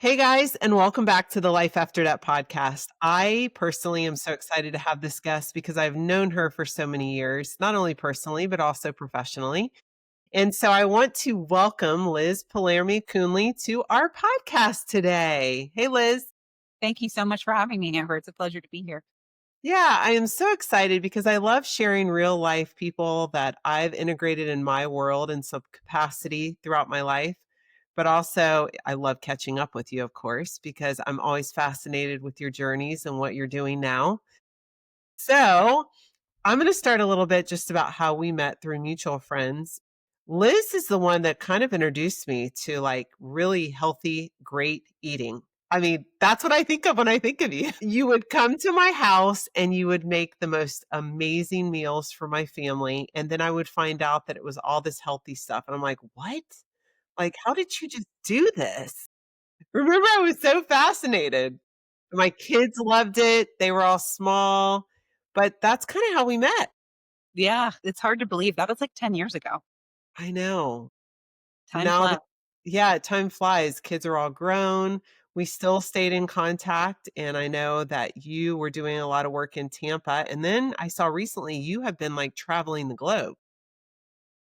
Hey guys, and welcome back to the Life After Debt podcast. I personally am so excited to have this guest because I've known her for so many years, not only personally, but also professionally. And so I want to welcome Liz Palmieri-Coonley to our podcast today. Hey, Liz. Thank you so much for having me, Amber. It's a pleasure to be here. Yeah, I am so excited because I love sharing real life people that I've integrated in my world in some capacity throughout my life. But also, I love catching up with you, of course, because I'm always fascinated with your journeys and what you're doing now. So, I'm going to start a little bit just about how we met through mutual friends. Liz is the one that kind of introduced me to like really healthy, great eating. I mean, that's what I think of when I think of you. You would come to my house and you would make the most amazing meals for my family. And then I would find out that it was all this healthy stuff. And I'm like, what? Like, how did you just do this? Remember, I was so fascinated. My kids loved it. They were all small, but that's kind of how we met. Yeah, it's hard to believe. That was like 10 years ago. I know. Time Now flies. that yeah, time flies. Kids are all grown. We still stayed in contact, and I know that you were doing a lot of work in Tampa, and then I saw recently you have been, like, traveling the globe.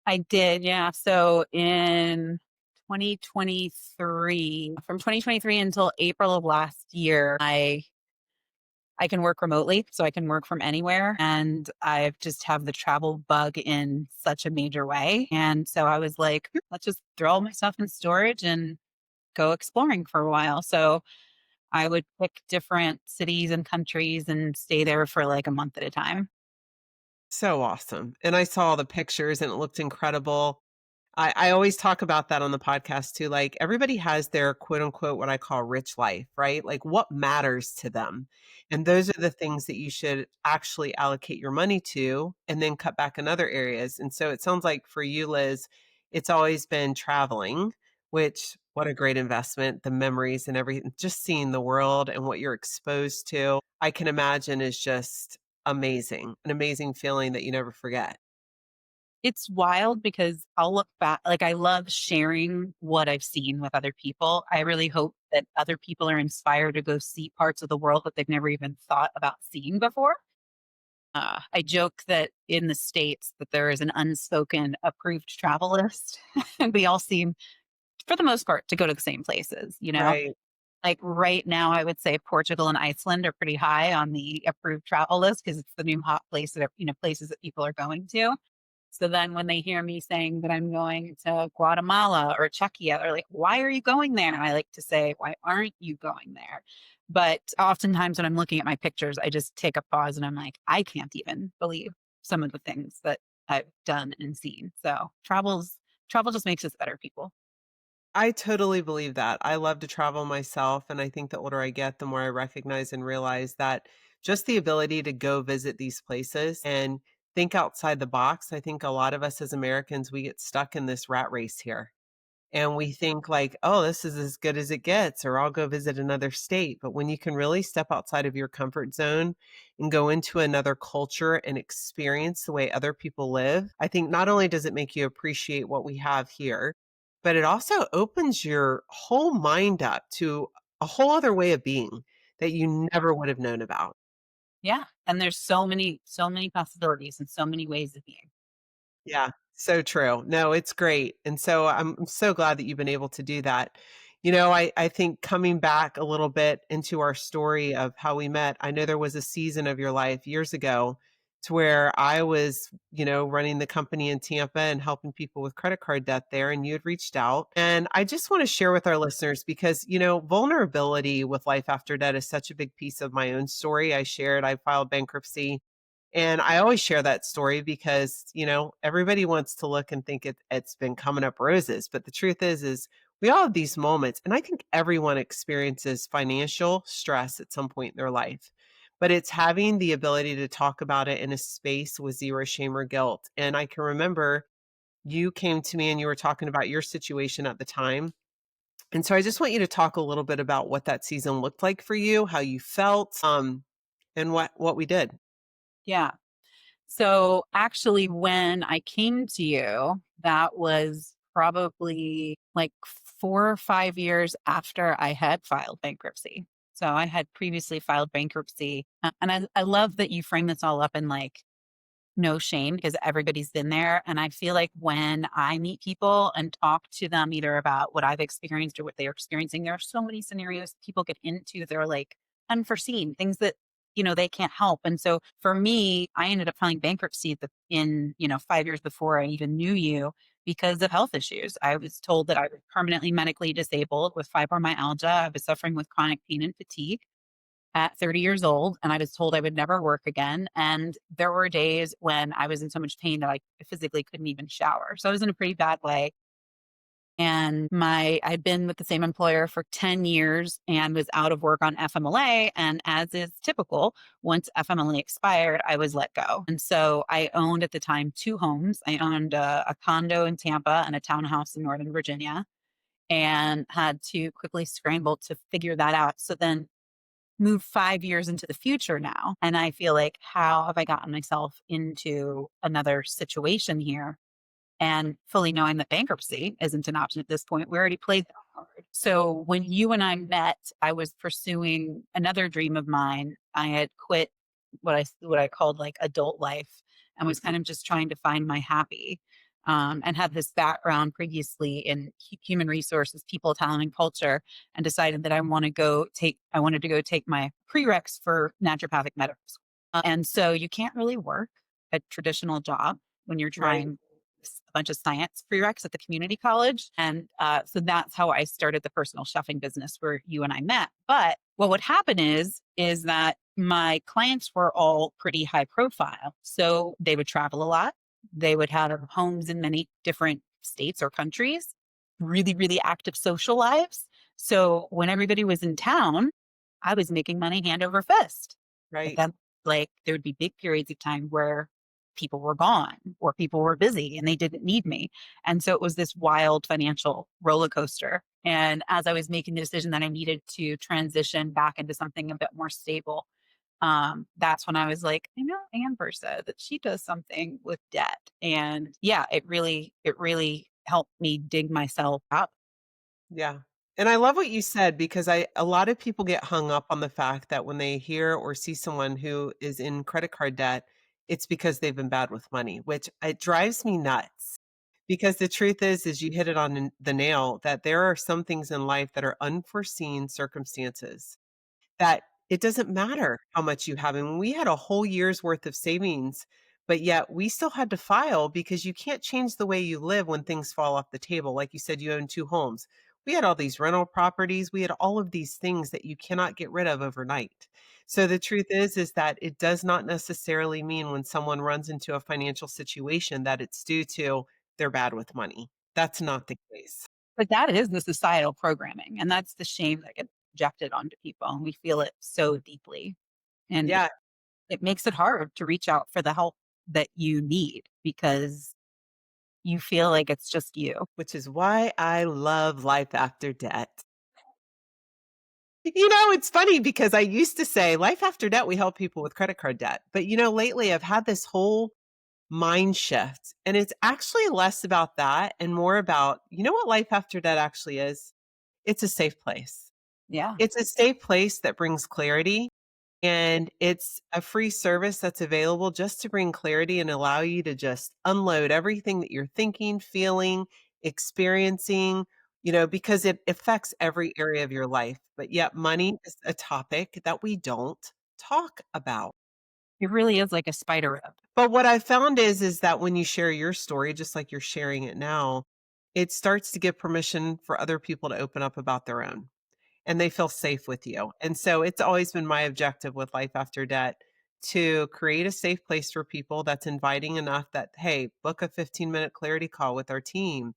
I did, yeah. So in 2023, from 2023 until April of last year, I can work remotely, so I can work from anywhere. And I just have the travel bug in such a major way. And so I was like, let's just throw all my stuff in storage and go exploring for a while. So I would pick different cities and countries and stay there for like a month at a time. So awesome, and I saw the pictures, and it looked incredible. I always talk about that on the podcast too. Like everybody has their quote unquote, what I call rich life, right? Like what matters to them. And those are the things that you should actually allocate your money to and then cut back in other areas. And so it sounds like for you, Liz, it's always been traveling, which what a great investment. The memories and everything, just seeing the world and what you're exposed to, I can imagine is just amazing, an amazing feeling that you never forget. It's wild because I'll look back, like, I love sharing what I've seen with other people. I really hope that other people are inspired to go see parts of the world that they've never even thought about seeing before. I joke that in the States that there is an unspoken approved travel list. And we all seem, for the most part, to go to the same places, you know? Right. Like right now, I would say Portugal and Iceland are pretty high on the approved travel list because it's the new hot place that, places that people are going to. So then when they hear me saying that I'm going to Guatemala or Czechia, they're like, why are you going there? And I like to say, why aren't you going there? But oftentimes when I'm looking at my pictures, I just take a pause and I'm like, I can't even believe some of the things that I've done and seen. So travel just makes us better people. I totally believe that. I love to travel myself, and I think the older I get, the more I recognize and realize that just the ability to go visit these places and think outside the box. I think a lot of us as Americans, we get stuck in this rat race here. And we think like, oh, this is as good as it gets, or I'll go visit another state. But when you can really step outside of your comfort zone and go into another culture and experience the way other people live, I think not only does it make you appreciate what we have here, but it also opens your whole mind up to a whole other way of being that you never would have known about. Yeah. And there's so many possibilities and so many ways of being. Yeah, so true. No, it's great. And so I'm so glad that you've been able to do that. I think coming back a little bit into our story of how we met, I know there was a season of your life years ago to where I was, running the company in Tampa and helping people with credit card debt there, and you had reached out. And I just want to share with our listeners because, vulnerability with life after debt is such a big piece of my own story. I filed bankruptcy, and I always share that story because, everybody wants to look and think it's been coming up roses. But the truth is we all have these moments. And I think everyone experiences financial stress at some point in their life. But it's having the ability to talk about it in a space with zero shame or guilt. And I can remember you came to me and you were talking about your situation at the time. And so I just want you to talk a little bit about what that season looked like for you, how you felt, and what we did. Yeah. So actually, when I came to you, that was probably like 4 or 5 years after I had filed bankruptcy. So I had previously filed bankruptcy, and I love that you frame this all up in, like, no shame because everybody's been there. And I feel like when I meet people and talk to them either about what I've experienced or what they're experiencing, there are so many scenarios people get into that are like unforeseen things that, they can't help. And so for me, I ended up filing bankruptcy in, 5 years before I even knew you because of health issues. I was told that I was permanently medically disabled with fibromyalgia. I was suffering with chronic pain and fatigue at 30 years old, and I was told I would never work again. And there were days when I was in so much pain that I physically couldn't even shower. So I was in a pretty bad way. And I'd been with the same employer for 10 years and was out of work on FMLA. And as is typical, once FMLA expired, I was let go. And so I owned at the time two homes. I owned a condo in Tampa and a townhouse in Northern Virginia, and had to quickly scramble to figure that out. So then move 5 years into the future now, and I feel like, how have I gotten myself into another situation here? And fully knowing that bankruptcy isn't an option at this point, we already played that card. So when you and I met, I was pursuing another dream of mine. I had quit what I called like adult life and was kind of just trying to find my happy. And had this background previously in human resources, people, talent, and culture, and decided that I wanted to go take my prereqs for naturopathic medical school. And so you can't really work a traditional job when you're Right. trying a bunch of science prereqs at the community college. And so that's how I started the personal chefing business where you and I met. But what would happen is that my clients were all pretty high profile. So they would travel a lot. They would have homes in many different states or countries, really, really active social lives. So when everybody was in town, I was making money hand over fist. But Right. then, like, there would be big periods of time where people were gone or people were busy and they didn't need me. And so it was this wild financial roller coaster. And as I was making the decision that I needed to transition back into something a bit more stable, that's when I was like, I know Amber said that she does something with debt. And yeah, it really helped me dig myself up. Yeah. And I love what you said because a lot of people get hung up on the fact that when they hear or see someone who is in credit card debt, it's because they've been bad with money, which it drives me nuts. Because the truth is you hit it on the nail that there are some things in life that are unforeseen circumstances that it doesn't matter how much you have. And we had a whole year's worth of savings, but yet we still had to file because you can't change the way you live when things fall off the table. Like you said, you own two homes. We had all these rental properties. We had all of these things that you cannot get rid of overnight. So the truth is that it does not necessarily mean when someone runs into a financial situation that it's due to they're bad with money. That's not the case. But that is the societal programming. And that's the shame that gets projected onto people. And we feel it so deeply. And Yeah, it makes it hard to reach out for the help that you need because you feel like it's just you. which is why I love life after debt. It's funny because I used to say life after debt, we help people with credit card debt. But, lately I've had this whole mind shift and it's actually less about that and more about, what life after debt actually is? It's a safe place. Yeah. It's a safe place that brings clarity, and it's a free service that's available just to bring clarity and allow you to just unload everything that you're thinking, feeling, experiencing, because it affects every area of your life. But yet, money is a topic that we don't talk about. It really is like a spider web. But what I found is that when you share your story, just like you're sharing it now, it starts to give permission for other people to open up about their own and they feel safe with you. And so it's always been my objective with Life After Debt to create a safe place for people that's inviting enough that, hey, book a 15-minute clarity call with our team.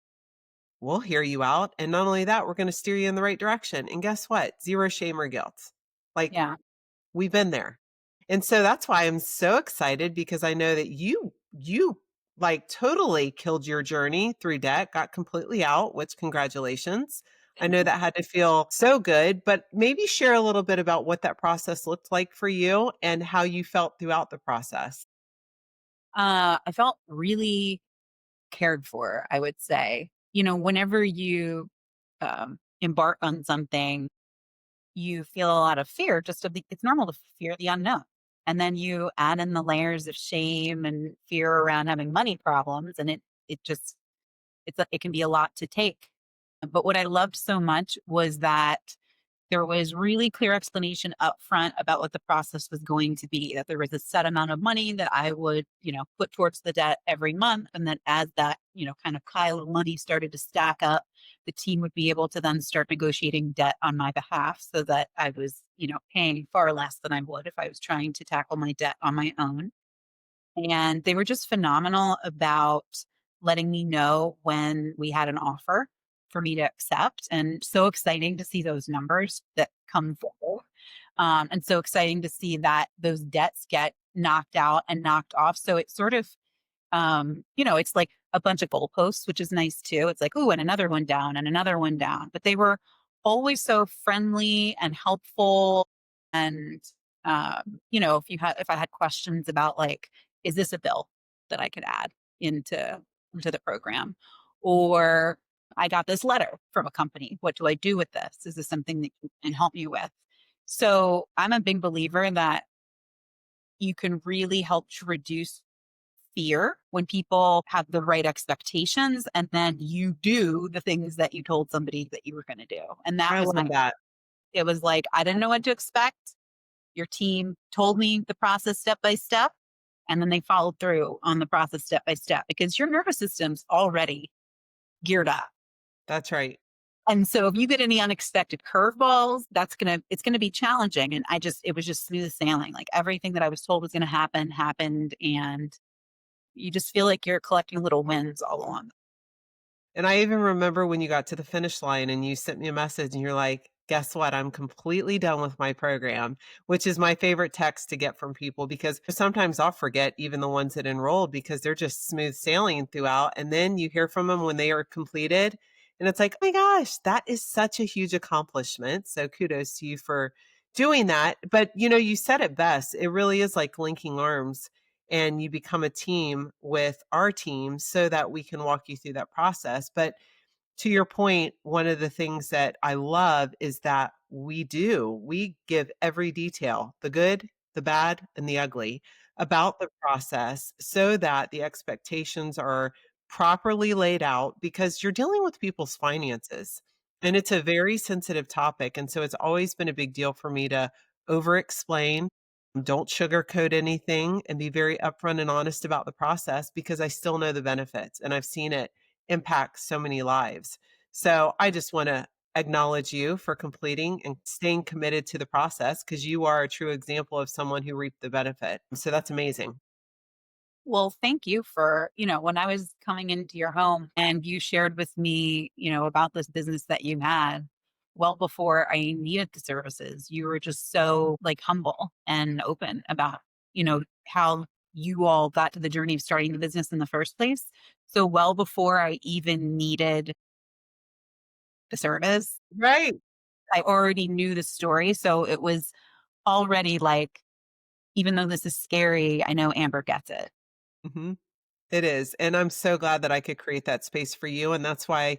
We'll hear you out. And not only that, we're going to steer you in the right direction. And guess what? Zero shame or guilt. Like Yeah. we've been there. And so that's why I'm so excited because I know that you like totally killed your journey through debt, got completely out, which congratulations. I know that had to feel so good, but maybe share a little bit about what that process looked like for you and how you felt throughout the process. I felt really cared for, I would say. Whenever you embark on something, you feel a lot of fear just of it's normal to fear the unknown. And then you add in the layers of shame and fear around having money problems, and it just it can be a lot to take. But what I loved so much was that there was really clear explanation up front about what the process was going to be, that there was a set amount of money that I would, put towards the debt every month. And then as that, kind of pile of money started to stack up, the team would be able to then start negotiating debt on my behalf so that I was, paying far less than I would if I was trying to tackle my debt on my own. And they were just phenomenal about letting me know when we had an offer for me to accept, and so exciting to see those numbers that come forward. And so exciting to see that those debts get knocked out and knocked off. So it's sort of, it's like a bunch of goalposts, which is nice too. It's like, oh, and another one down and another one down. But they were always so friendly and helpful. And if I had questions about like, is this a bill that I could add into the program? Or I got this letter from a company. What do I do with this? Is this something that you can help me with? So I'm a big believer that you can really help to reduce fear when people have the right expectations and then you do the things that you told somebody that you were going to do. And that I was love that. it was like, I didn't know what to expect. Your team told me the process step by step, and then they followed through on the process step by step because your nervous system's already geared up. That's right. And so if you get any unexpected curveballs, it's gonna be challenging. And it was just smooth sailing. Like everything that I was told was gonna happen happened, and you just feel like you're collecting little wins all along. And I even remember when you got to the finish line and you sent me a message and you're like, guess what? I'm completely done with my program, which is my favorite text to get from people because sometimes I'll forget even the ones that enrolled because they're just smooth sailing throughout. And then you hear from them when they are completed. And it's like, oh my gosh, that is such a huge accomplishment. So kudos to you for doing that. But you said it best. It really is like linking arms and you become a team with our team so that we can walk you through that process. But to your point, one of the things that I love is that we give every detail, the good, the bad, and the ugly about the process so that the expectations are properly laid out because you're dealing with people's finances. And it's a very sensitive topic. And so it's always been a big deal for me to over explain, don't sugarcoat anything, and be very upfront and honest about the process because I still know the benefits and I've seen it impact so many lives. So I just want to acknowledge you for completing and staying committed to the process because you are a true example of someone who reaped the benefit. So that's amazing. Well, thank you for, when I was coming into your home and you shared with me, about this business that you had well before I needed the services. You were just so like humble and open about, how you all got to the journey of starting the business in the first place. So well before I even needed the service, Right. I already knew the story. So it was already like, even though this is scary, I know Amber gets it. hmm It is, and I'm so glad that I could create that space for you, and that's why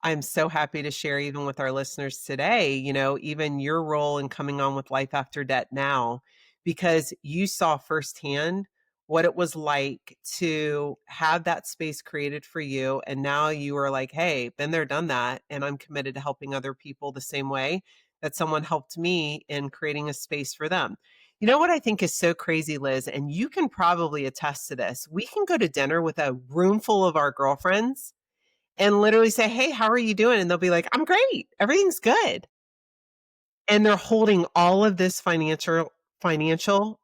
I'm so happy to share even with our listeners today, even your role in coming on with Life After Debt now, because you saw firsthand what it was like to have that space created for you, and now you are like, "Hey, been there, done that," and I'm committed to helping other people the same way that someone helped me in creating a space for them. You know what I think is so crazy, Liz, and you can probably attest to this. We can go to dinner with a room full of our girlfriends and literally say, "Hey, how are you doing?" And they'll be like, "I'm great. Everything's good." And they're holding all of this financial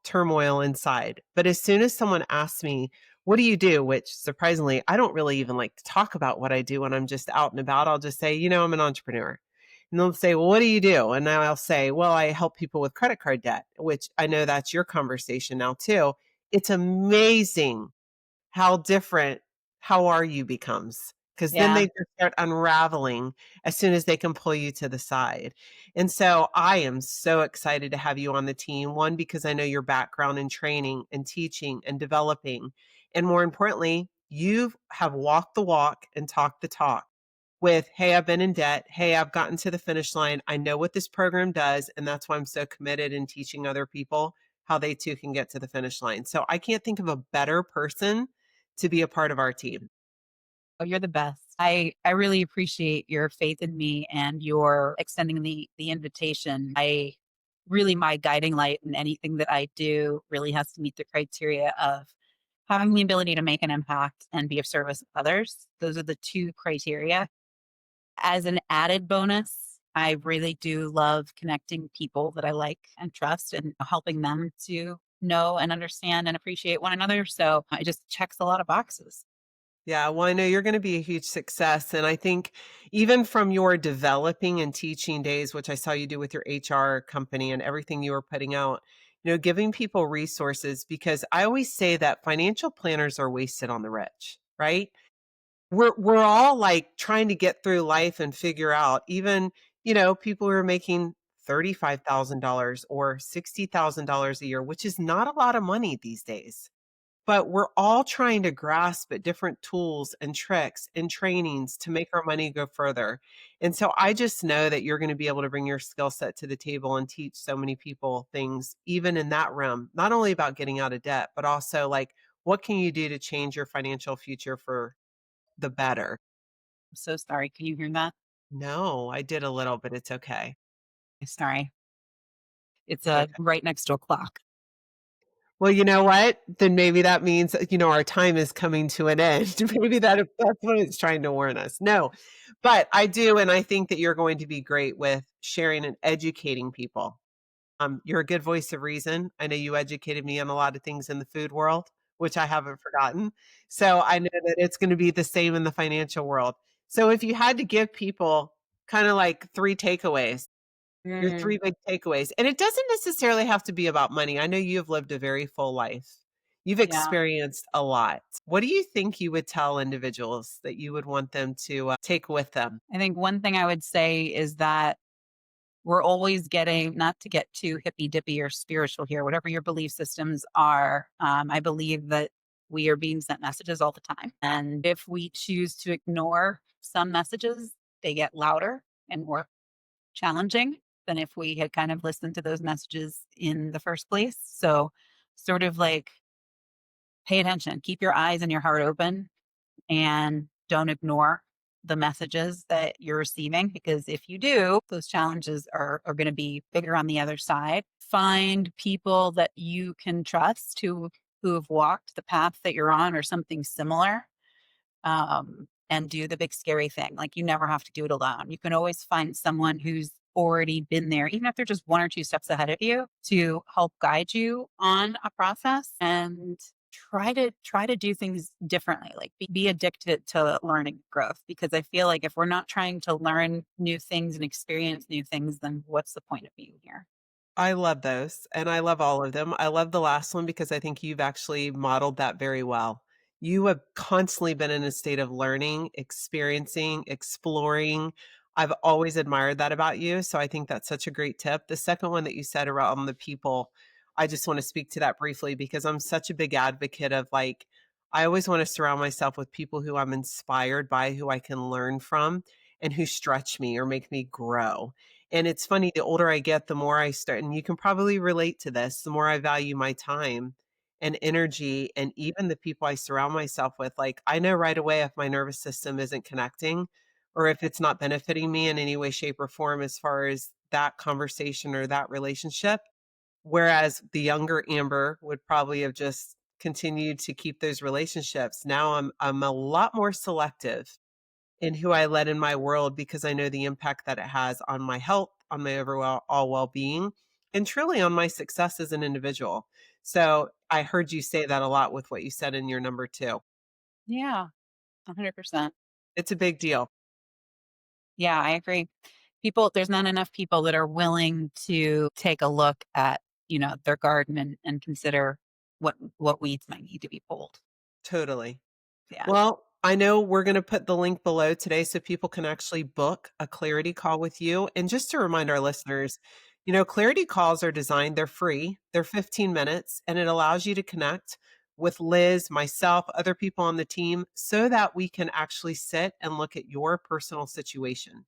turmoil inside. But as soon as someone asks me, "What do you do?" which surprisingly, I don't really even like to talk about what I do when I'm just out and about. I'll just say, "I'm an entrepreneur." And they'll say, "Well, what do you do?" And now I'll say, "Well, I help people with credit card debt," which I know that's your conversation now too. It's amazing how different "how are you" becomes, because then Yeah. they just start unraveling as soon as they can pull you to the side. And so I am so excited to have you on the team. One, because I know your background in training and teaching and developing. And more importantly, you have walked the walk and talked the talk with, "Hey, I've been in debt. Hey, I've gotten to the finish line. I know what this program does, and that's why I'm so committed in teaching other people how they too can get to the finish line." So I can't think of a better person to be a part of our team. Oh, you're the best. I really appreciate your faith in me and your extending the invitation. I really my guiding light in anything that I do really has to meet the criteria of having the ability to make an impact and be of service to others. Those are the two criteria. As an added bonus, I really do love connecting people that I like and trust and helping them to know and understand and appreciate one another. So it just checks a lot of boxes. Yeah, well, I know you're gonna be a huge success, and I think even from your developing and teaching days, which I saw you do with your HR company and everything you were putting out, giving people resources because I always say that financial planners are wasted on the rich, right? We're all, like, trying to get through life and figure out even, people who are making $35,000 or $60,000 a year, which is not a lot of money these days. But we're all trying to grasp at different tools and tricks and trainings to make our money go further. And so I just know that you're going to be able to bring your skill set to the table and teach so many people things, even in that realm, not only about getting out of debt, but also like, what can you do to change your financial future for the better? I'm so sorry. Can you hear that? No, I did a little, but it's okay. Sorry. It's It's okay. right next to a clock. Well, you know what? Then maybe that means, our time is coming to an end. Maybe that's what it's trying to warn us. No, but I do, and I think that you're going to be great with sharing and educating people. You're a good voice of reason. I know you educated me on a lot of things in the food world, which I haven't forgotten. So I know that it's going to be the same in the financial world. So if you had to give people kind of like three takeaways, your 3 Mm, big takeaways, and it doesn't necessarily have to be about money. I know you have lived a very full life. You've yeah. experienced a lot. What do you think you would tell individuals that you would want them to, take with them? I think one thing I would say is that we're always getting, not to get too hippy dippy or spiritual here, whatever your belief systems are. I believe that we are being sent messages all the time. And if we choose to ignore some messages, they get louder and more challenging than if we had kind of listened to those messages in the first place. So, sort of like pay attention, keep your eyes and your heart open, and don't ignore the messages that you're receiving because if you do, those challenges are going to be bigger on the other side. Find people that you can trust who have walked the path that you're on or something similar, and do the big scary thing. Like you never have to do it alone. You can always find someone who's already been there, even if they're just one or two steps ahead of you, to help guide you on a process and try to do things differently. Like be addicted to learning growth because I feel like if we're not trying to learn new things and experience new things, then what's the point of being here? I love those, and I love all of them. I love the last one because I think you've actually modeled that very well. You have constantly been in a state of learning, experiencing, exploring. I've always admired that about you, so I think that's such a great tip. The second one that you said around the people, I just want to speak to that briefly because I'm such a big advocate of like, I always want to surround myself with people who I'm inspired by, who I can learn from, and who stretch me or make me grow. And it's funny, the older I get, the more I start and you can probably relate to this, the more I value my time and energy and even the people I surround myself with. Like, I know right away if my nervous system isn't connecting or if it's not benefiting me in any way, shape, or form as far as that conversation or that relationship. Whereas the younger Amber would probably have just continued to keep those relationships. Now I'm a lot more selective in who I let in my world because I know the impact that it has on my health, on my overall all well-being, and truly on my success as an individual. So I heard you say that a lot with what you said in your number 2. Yeah, 100%. It's a big deal. Yeah, I agree. There's not enough people that are willing to take a look at, their garden and consider what weeds might need to be pulled. Totally. Yeah. Well, I know we're going to put the link below today so people can actually book a clarity call with you. And just to remind our listeners, clarity calls are designed, they're free, they're 15 minutes, and it allows you to connect with Liz, myself, other people on the team, so that we can actually sit and look at your personal situation.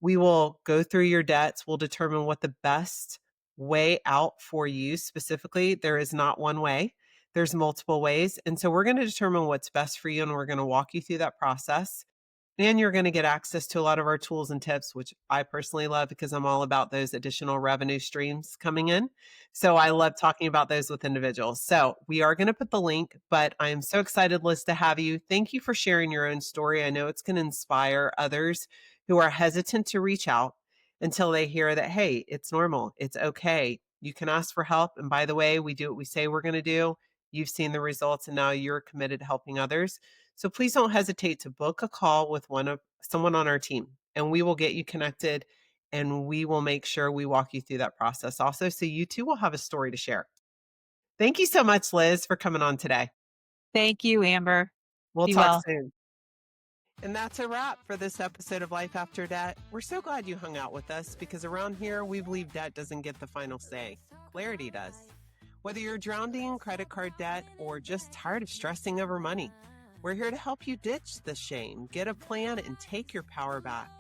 We will go through your debts. We'll determine what the best way out for you specifically. There is not one way, there's multiple ways. And so we're going to determine what's best for you, and we're going to walk you through that process. And you're going to get access to a lot of our tools and tips, which I personally love because I'm all about those additional revenue streams coming in. So I love talking about those with individuals. So we are going to put the link, but I am so excited, Liz, to have you. Thank you for sharing your own story. I know it's going to inspire others who are hesitant to reach out until they hear that, hey, it's normal. It's okay. You can ask for help. And by the way, we do what we say we're going to do. You've seen the results, and now you're committed to helping others. So please don't hesitate to book a call with someone on our team, and we will get you connected, and we will make sure we walk you through that process also, so you too will have a story to share. Thank you so much, Liz, for coming on today. Thank you, Amber. We'll Be talk well. soon. And that's a wrap for this episode of Life After Debt. We're so glad you hung out with us, because around here, we believe debt doesn't get the final say. Clarity does. Whether you're drowning in credit card debt or just tired of stressing over money, we're here to help you ditch the shame, get a plan, and take your power back.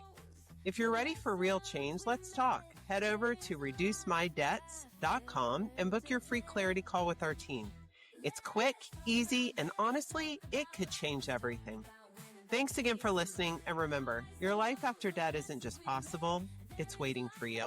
If you're ready for real change, let's talk. Head over to reducemydebts.com and book your free clarity call with our team. It's quick, easy, and honestly, it could change everything. Thanks again for listening, and remember, your life after debt isn't just possible, it's waiting for you.